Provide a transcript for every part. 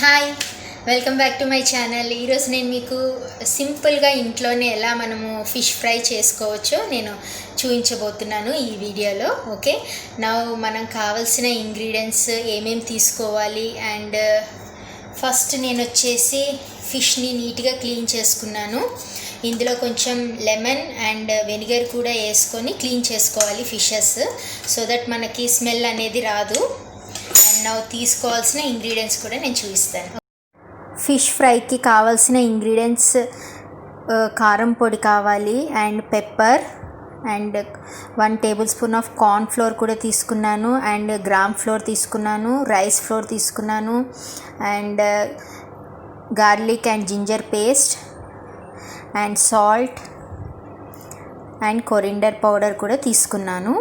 Hi, welcome back to my channel. ఈరోజు నేను మీకు సింపుల్గా ఇంట్లోనే ఎలా మనము ఫిష్ ఫ్రై చేసుకోవచ్చో నేను చూపించబోతున్నాను ఈ వీడియోలో. ఓకే, నా మనం కావాల్సిన ఇంగ్రీడియంట్స్ ఏమేమి తీసుకోవాలి అండ్ ఫస్ట్ నేను వచ్చేసి ఫిష్ని నీట్గా క్లీన్ చేసుకున్నాను. ఇందులో కొంచెం లెమన్ అండ్ వెనిగర్ కూడా వేసుకొని క్లీన్ చేసుకోవాలి ఫిషెస్, సో దట్ మనకి స్మెల్ అనేది రాదు. అండ్ నా తీసుకోవాల్సిన ఇంగ్రీడియంట్స్ కూడా నేను చూపిస్తాను. ఫిష్ ఫ్రైకి కావాల్సిన ఇంగ్రీడియంట్స్ కారం పొడి కావాలి and pepper and 1 tablespoon of cornflour కూడా తీసుకున్నాను అండ్ గ్రామ్ఫ్లోర్ తీసుకున్నాను, రైస్ ఫ్లోర్ తీసుకున్నాను and garlic and ginger paste and salt and coriander powder కూడా తీసుకున్నాను.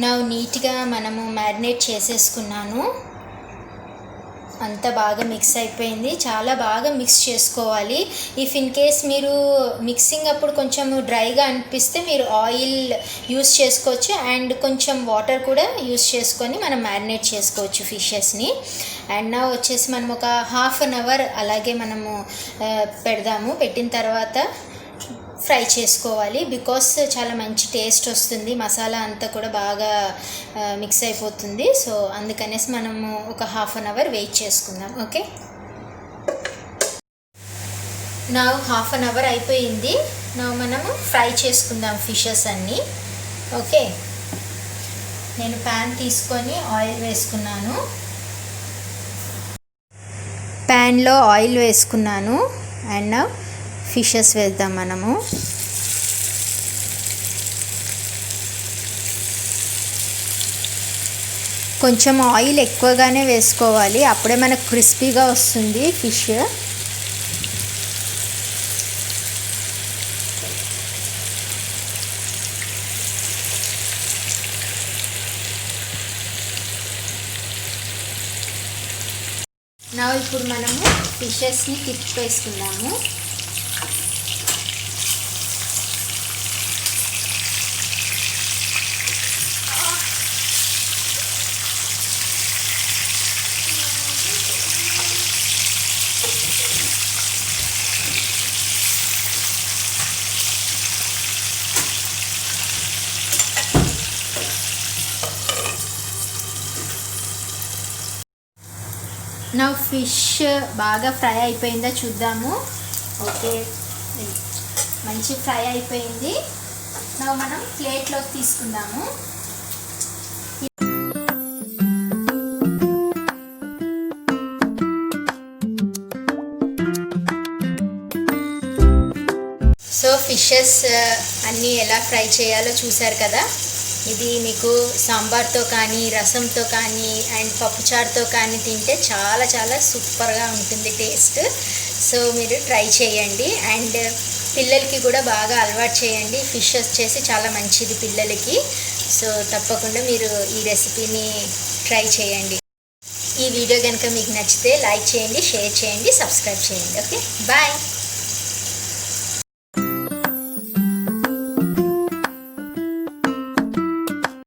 నా నీట్గా మనము మ్యారినేట్ చేసేసుకున్నాను. అంతా బాగా మిక్స్ అయిపోయింది. చాలా బాగా మిక్స్ చేసుకోవాలి. ఇఫ్ ఇన్ కేస్ మీరు మిక్సింగ్ అప్పుడు కొంచెం డ్రైగా అనిపిస్తే మీరు ఆయిల్ యూస్ చేసుకోవచ్చు అండ్ కొంచెం వాటర్ కూడా యూస్ చేసుకొని మనం మ్యారినేట్ చేసుకోవచ్చు ఫిషెస్ని. అండ్ నా వచ్చేసి మనం ఒక హాఫ్ అన్ అవర్ అలాగే మనము పెడదాము. పెట్టిన తర్వాత ఫ్రై చేసుకోవాలి, బికాస్ చాలా మంచి టేస్ట్ వస్తుంది. మసాలా అంతా కూడా బాగా మిక్స్ అయిపోతుంది. సో అందుకనేసి మనము ఒక హాఫ్ అన్ అవర్ వెయిట్ చేసుకుందాం. ఓకే, నా హాఫ్ అన్ అవర్ అయిపోయింది. నా మనము ఫ్రై చేసుకుందాం ఫిషెస్ అన్నీ. ఓకే, నేను ప్యాన్ తీసుకొని ఆయిల్ వేసుకున్నాను. ప్యాన్లో ఆయిల్ వేసుకున్నాను అండ్ ఫిషెస్ వేద్దాం మనము. కొంచెం ఆయిల్ ఎక్కువగానే వేసుకోవాలి, అప్పుడే మనకు క్రిస్పీగా వస్తుంది ఫిష్. నా ఇప్పుడు మనము ఫిషెస్ని తిప్పేసుకుందాము. నా ఫిష్ బాగా ఫ్రై అయిపోయిందా చూద్దాము. ఓకే, మంచి ఫ్రై అయిపోయింది. నా మనం ప్లేట్లోకి తీసుకుందాము. సో ఫిషెస్ అన్నీ ఎలా ఫ్రై చేయాలో చూసారు కదా. ఇది మీకు సాంబార్తో కానీ రసంతో కానీ అండ్ పప్పుచారుతో కానీ తింటే చాలా చాలా సూపర్గా ఉంటుంది టేస్ట్. సో మీరు ట్రై చేయండి అండ్ పిల్లలకి కూడా బాగా అలవాటు చేయండి. ఫిష్ వచ్చేసి చాలా మంచిది పిల్లలకి. సో తప్పకుండా మీరు ఈ రెసిపీని ట్రై చేయండి. ఈ వీడియో కనుక మీకు నచ్చితే లైక్ చేయండి, షేర్ చేయండి, సబ్స్క్రైబ్ చేయండి. Okay, bye.